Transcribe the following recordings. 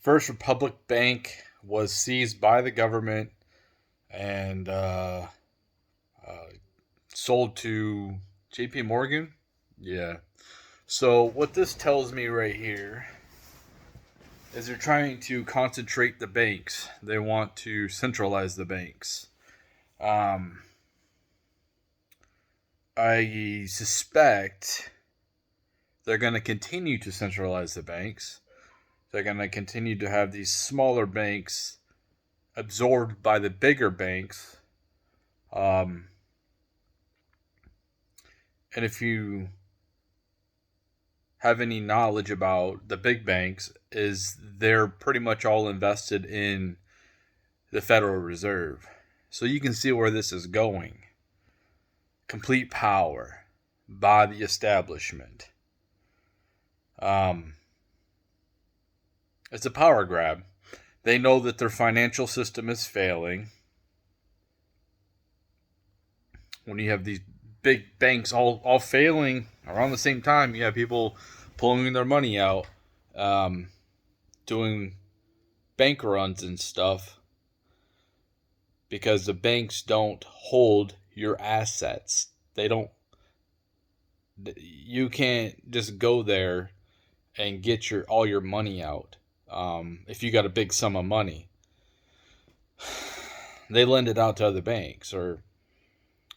First Republic Bank was seized by the government and uh, sold to JP Morgan. Yeah. So, what this tells me right here is they're trying to concentrate the banks. They want to centralize the banks. Um, I suspect they're going to continue to centralize the banks. They're going to continue to have these smaller banks absorbed by the bigger banks. Um, and if you have any knowledge about the big banks, is they're pretty much all invested in the Federal Reserve. So you can see where this is going. Complete power by the establishment. Um, it's a power grab. They know that their financial system is failing. When you have these big banks all failing around the same time, you have people pulling their money out, um, doing bank runs and stuff because the banks don't hold your assets. They don't. You can't just go there and get your all your money out. If you got a big sum of money, they lend it out to other banks or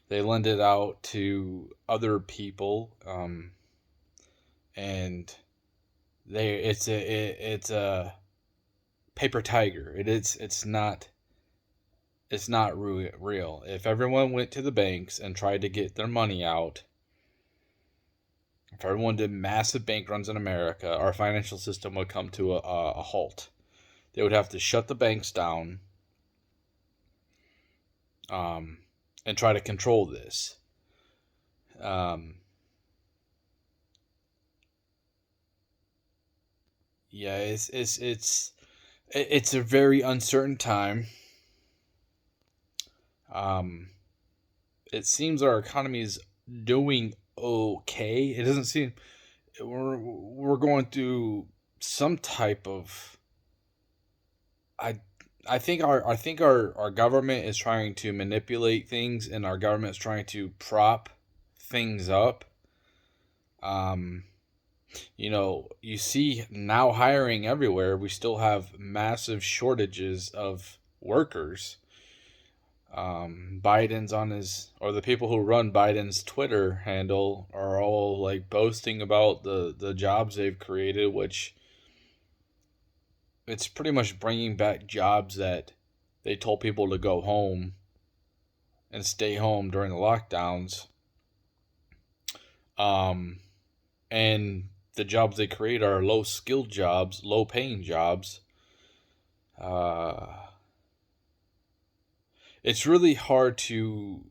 they lend it out to other people, and it's a paper tiger. It's not real. If everyone went to the banks and tried to get their money out, if everyone did massive bank runs in America, our financial system would come to a halt. They would have to shut the banks down, um, and try to control this. Um, yeah, it's a very uncertain time. Um, it seems our economy is doing okay. It doesn't seem we're going through some type of I I think our government is trying to manipulate things and our government is trying to prop things up. Um, you see now hiring everywhere. We still have massive shortages of workers. Biden's on his, or the people who run Biden's Twitter handle are all like boasting about the jobs they've created, which it's pretty much bringing back jobs that they told people to go home and stay home during the lockdowns. Um, and the jobs they create are low skilled jobs, low paying jobs. Uh, it's really hard to,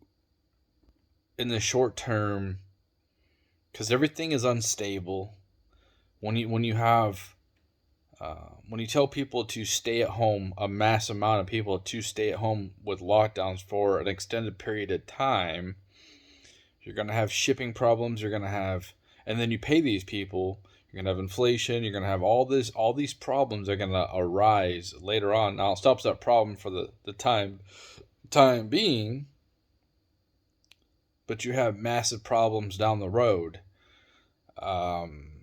in the short term, because everything is unstable. When you have when you tell people to stay at home, a mass amount of people to stay at home with lockdowns for an extended period of time, you're going to have shipping problems. You're going to have, and then you pay these people. You're going to have inflation. You're going to have all these problems are going to arise later on. Now it stops that problem for the time being, but you have massive problems down the road. Um,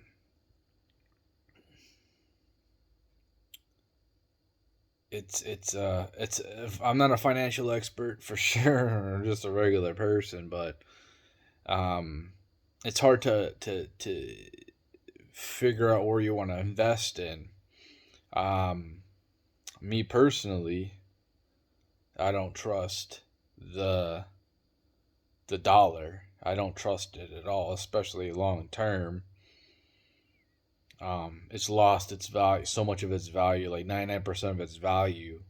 it's I'm not a financial expert for sure, or just a regular person, but um, it's hard to figure out where you want to invest in. Um, Me personally, I don't trust the the dollar. I don't trust it at all, especially long term. It's lost its value, so much of its value, like 99% of its value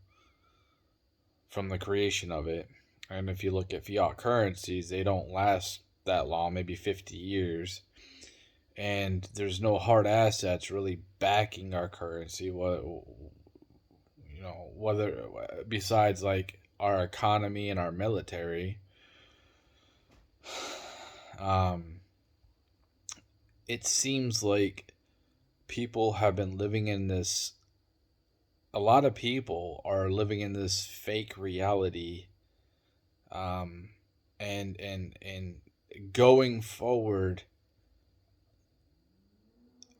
from the creation of it. And if you look at fiat currencies, they don't last that long, maybe 50 years. And there's no hard assets really backing our currency. Whether besides like our economy and our military. Um, it seems like people have been living in this a lot of people are living in this fake reality, um, and going forward,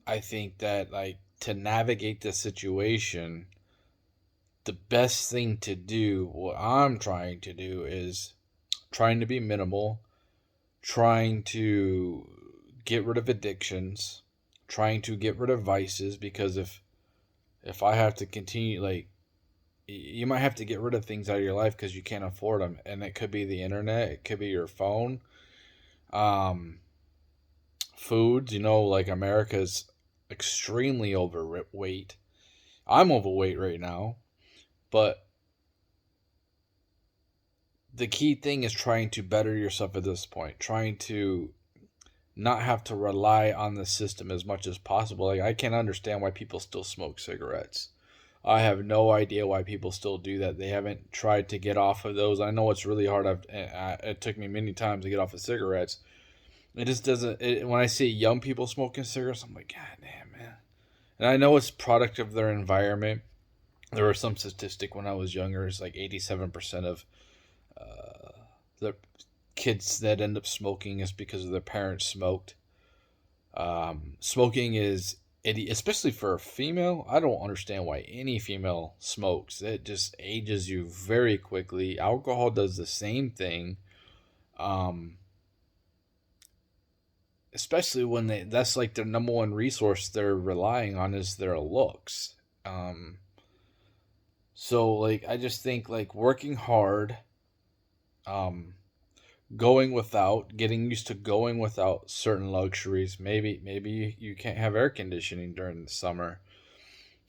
I think that like to navigate the situation, the best thing to do, what I'm trying to do, is trying to be minimal, trying to get rid of addictions, trying to get rid of vices, because if I have to continue, like, you might have to get rid of things out of your life because you can't afford them, and it could be the internet, it could be your phone, um foods, like America's extremely overweight. I'm overweight right now, but the key thing is trying to better yourself at this point, trying to not have to rely on the system as much as possible. Like, I can't understand why people still smoke cigarettes. I have no idea why people still do that. They haven't tried to get off of those. I know it's really hard. It took me many times to get off of cigarettes. It just doesn't. When I see young people smoking cigarettes, I'm like, God damn, man. And I know it's product of their environment. There was some statistic when I was younger. It's like 87% of the kids that end up smoking is because of their parents smoked. Smoking is especially for a female. I don't understand why any female smokes. It just ages you very quickly. Alcohol does the same thing. Um, Especially when that's like their number one resource they're relying on is their looks. Um, so like I just think like working hard, um, going without, getting used to going without certain luxuries. Maybe you can't have air conditioning during the summer.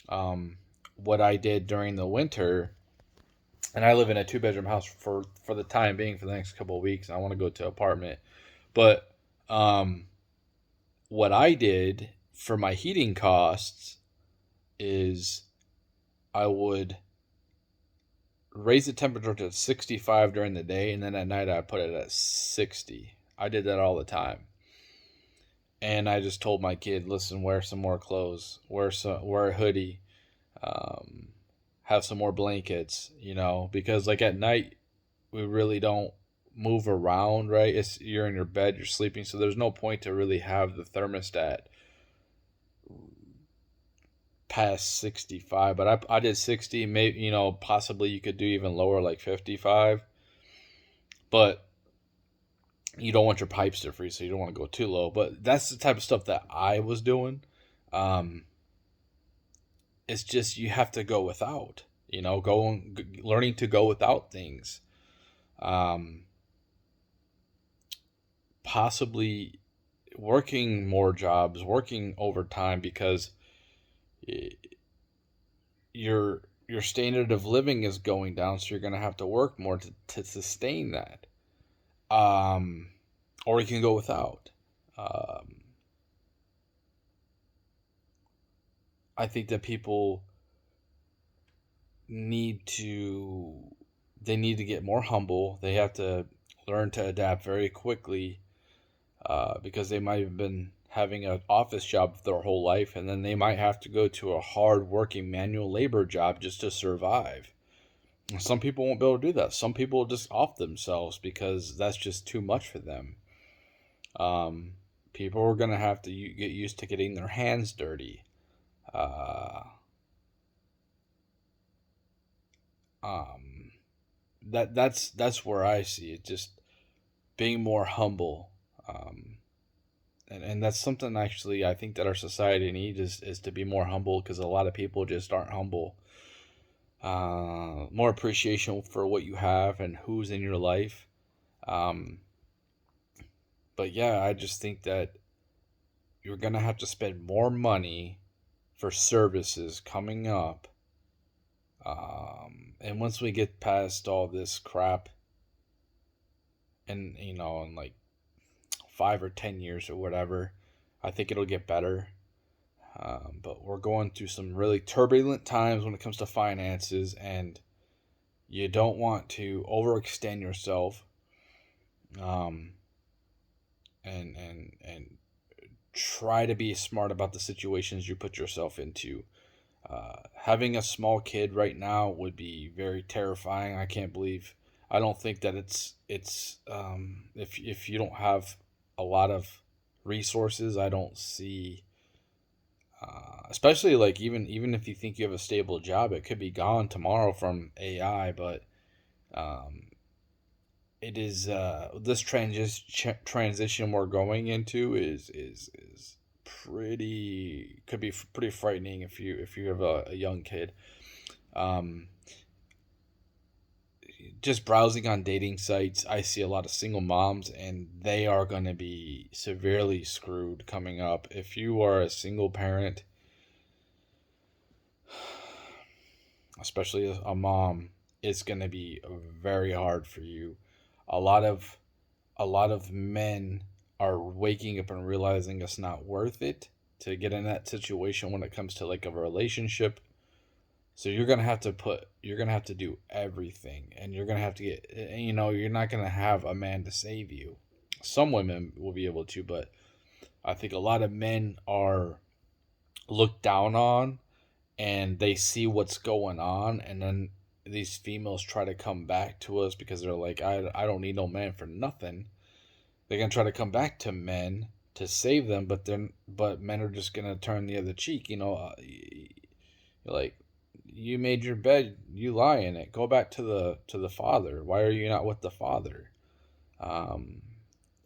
Um, what I did during the winter, and I live in a 2 bedroom house for the time being for the next couple of weeks. I want to go to an apartment, but um, what I did for my heating costs is I would raise the temperature to 65 during the day, and then at night I put it at 60. I did that all the time. And I just told my kid, listen, wear some more clothes, wear a hoodie, um, have some more blankets, because like at night we really don't move around, right? You're in your bed, you're sleeping, so there's no point to really have the thermostat past 65. But I did 60. Maybe, possibly you could do even lower, like 55. But you don't want your pipes to freeze, so you don't want to go too low. But that's the type of stuff that I was doing. um it's just you have to go without, learning to go without things, um possibly working more jobs, working overtime, because your standard of living is going down, so you're going to have to work more to sustain that. um or you can go without. um I think that people need to they need to get more humble. They have to learn to adapt very quickly, because they might have been having an office job their whole life, and then they might have to go to a hard working manual labor job just to survive. Some people won't be able to do that. Some people just off themselves because that's just too much for them. Um, People are going to have to get used to getting their hands dirty. Uh, um, that's where I see it. Just being more humble. And that's something actually I think that our society needs is to be more humble, because a lot of people just aren't humble. More appreciation for what you have and who's in your life. Um, but yeah, I just think that you're gonna have to spend more money for services coming up. And once we get past all this crap, and in like 5 or 10 years or whatever, I think it'll get better. But we're going through some really turbulent times when it comes to finances, and you don't want to overextend yourself, um, and try to be smart about the situations you put yourself into. Having a small kid right now would be very terrifying. I don't think that if you don't have a lot of resources, I don't see, especially like even if you think you have a stable job, it could be gone tomorrow from AI. But um, it is this transition we're going into is pretty could be pretty frightening if you have a young kid. Um, just browsing on dating sites, I see a lot of single moms, and they are going to be severely screwed coming up. If you are a single parent, especially a mom, it's going to be very hard for you. A lot of a lot of men are waking up and realizing it's not worth it to get in that situation when it comes to like a relationship. So you're gonna have to do everything, and you're gonna have to get, you're not gonna have a man to save you. Some women will be able to, but I think a lot of men are looked down on, and they see what's going on, and then these females try to come back to us because they're like, I don't need no man for nothing. They're gonna try to come back to men to save them, but men are just gonna turn the other cheek. Like, you made your bed, you lie in it. Go back to the father. Why are you not with the father? Um,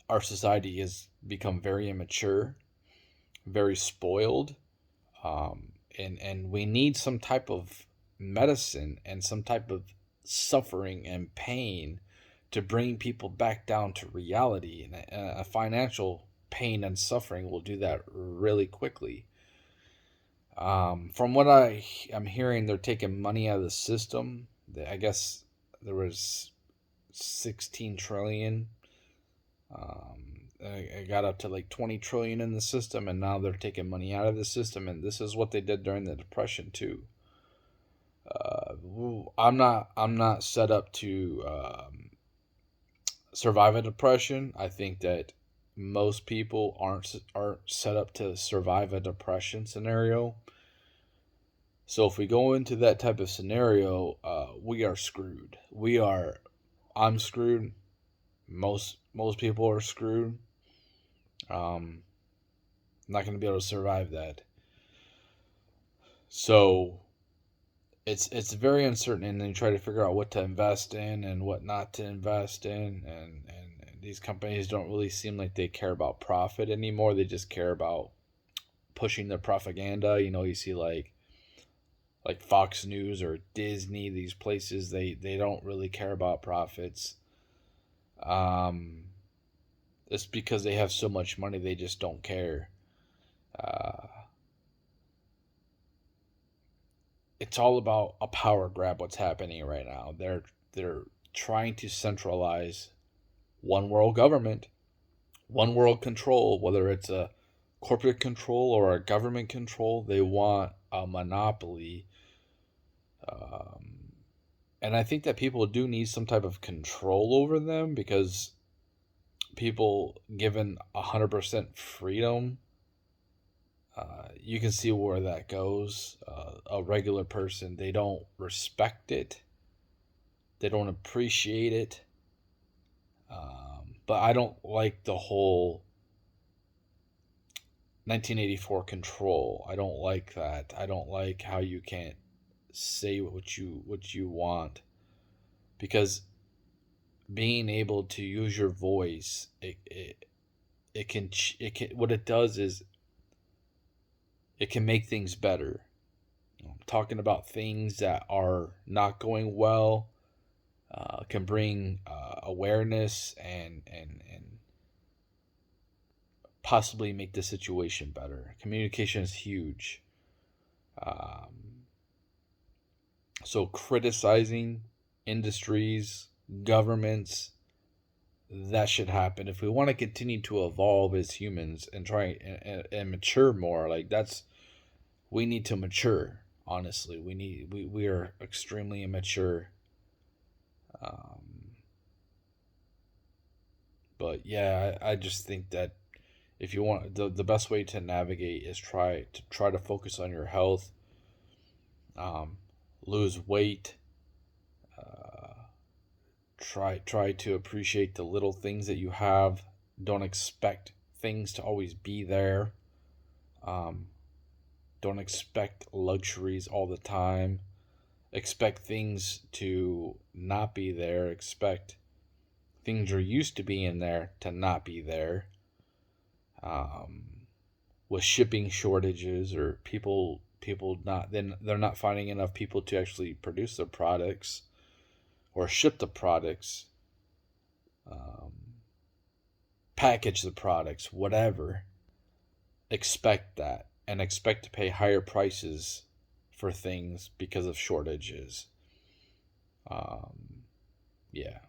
our society has become very immature, very spoiled, and we need some type of medicine and some type of suffering and pain to bring people back down to reality. And a financial pain and suffering will do that really quickly. From what I am hearing, they're taking money out of the system. I guess there was 16 trillion. It got up to like 20 trillion in the system, and now they're taking money out of the system. And this is what they did during the Depression too. I'm not set up to survive a depression. I think that most people aren't set up to survive a depression scenario. So if we go into that type of scenario, we are screwed. I'm screwed. Most people are screwed. Um, not going to be able to survive that. So it's very uncertain, and then you try to figure out what to invest in and what not to invest in, and these companies don't really seem like they care about profit anymore. They just care about pushing their propaganda. You see like Fox News or Disney, these places, they don't really care about profits. Um, it's because they have so much money, they just don't care. Uh, it's all about a power grab. What's happening right now? They're trying to centralize one world government, one world control, whether it's a corporate control or a government control. They want a monopoly. Um, and I think that people do need some type of control over them, because people given 100% freedom, you can see where that goes. A regular person, they don't respect it, they don't appreciate it. But I don't like the whole 1984 control. I don't like that. I don't like how you can't say what you want, because being able to use your voice, it can what it does is it can make things better. Talking about things that are not going well can bring awareness and possibly make the situation better. Communication is huge. Um, so criticizing industries, governments, that should happen if we want to continue to evolve as humans and try and mature more. Like, we need to mature. Honestly, we are extremely immature. Um, but yeah, I just think that if you want, the best way to navigate is try to focus on your health, um, lose weight. Uh, try to appreciate the little things that you have. Don't expect things to always be there. Um, don't expect luxuries all the time. Expect things to not be there. Expect things you're used to being there to not be there. Um, with shipping shortages or people not then they're not finding enough people to actually produce their products or ship the products, um, package the products, whatever. Expect that and expect to pay higher prices for things because of shortages. Um, yeah.